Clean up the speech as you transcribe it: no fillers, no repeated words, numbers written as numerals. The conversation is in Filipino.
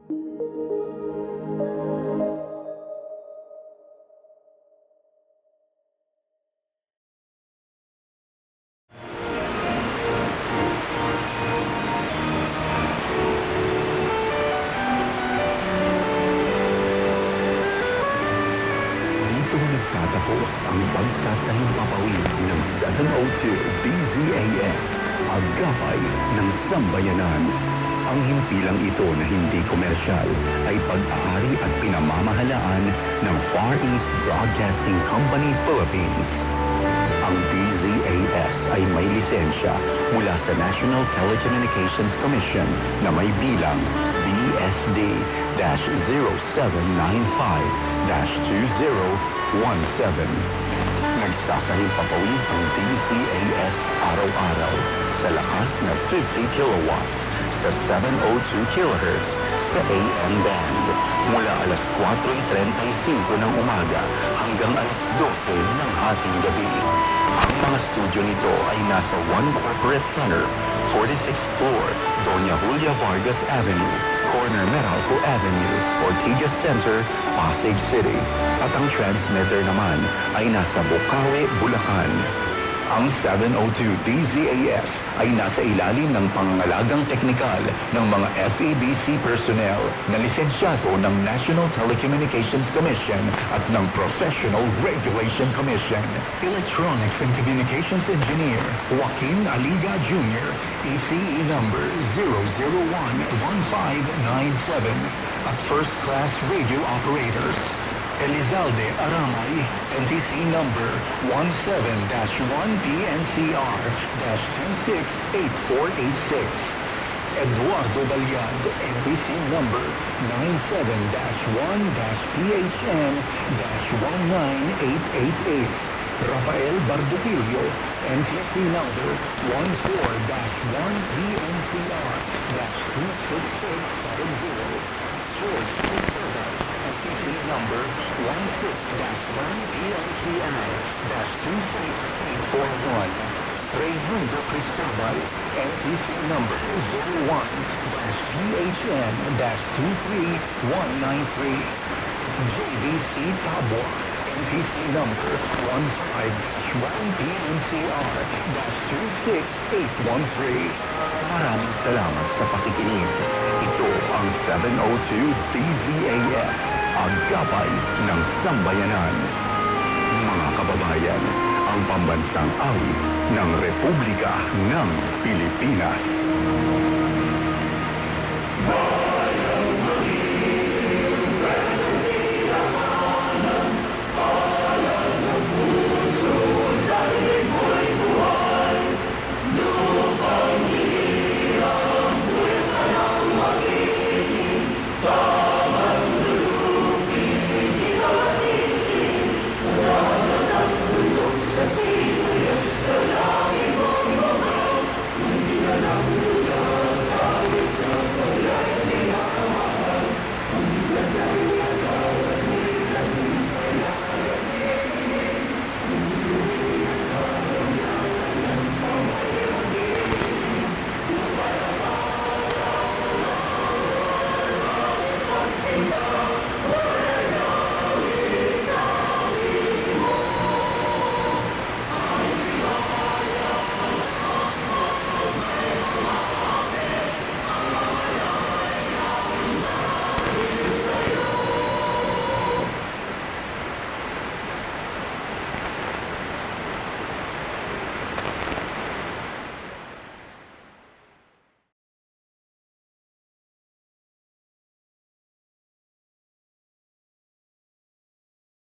Nagtatapos ang pagsasahimpapawid ng 702 DZAS, Agapay ng Sambayanan. Ang himpilang ito na hindi komersyal ay pag-aari at pinamamahalaan ng Far East Broadcasting Company Philippines. Ang DZAS ay may lisensya mula sa National Telecommunications Commission na may bilang BSD-0795-2017. Nagsasahimpapawid ang DZAS araw-araw sa lakas na 50 kilowatts sa 702 kHz sa AM band mula alas 4:35 ng umaga hanggang alas 12 ng hating gabi. Ang mga studio nito ay nasa One Corporate Center, 46th floor, Doña Julia Vargas Avenue, corner Meralco Avenue, Ortigas Center, Pasig City. At ang transmitter naman ay nasa Bukawi, Bulacan. Ang 702 DZAS ay nasa ilalim ng pangangalagang teknikal ng mga FEBC personnel na lisensyado ng National Telecommunications Commission at ng Professional Regulation Commission. Electronics and Communications Engineer Joaquin Aliga Jr., ECE number 0011597 at First Class Radio Operators. Elizalde Aramay, NTC number 17-1PNCR-268486. Eduardo Balyad, NTC number 97-1-PHN-19888. Rafael Bardutilio, NTC number 14-1PNCR-26670. George Conserva, NTC number 16-1PLCI-26841. Raimundo Cristobal, NTC number 01-PHN-23193. JDC Tabor, NTC number 15-1PNCR-26813. Maraming salamat sa pakikinig. Ito ang 702 DZAS, Agapay ng Sambayanan. Mga kababayan, ang pambansang awit ng Republika ng Pilipinas.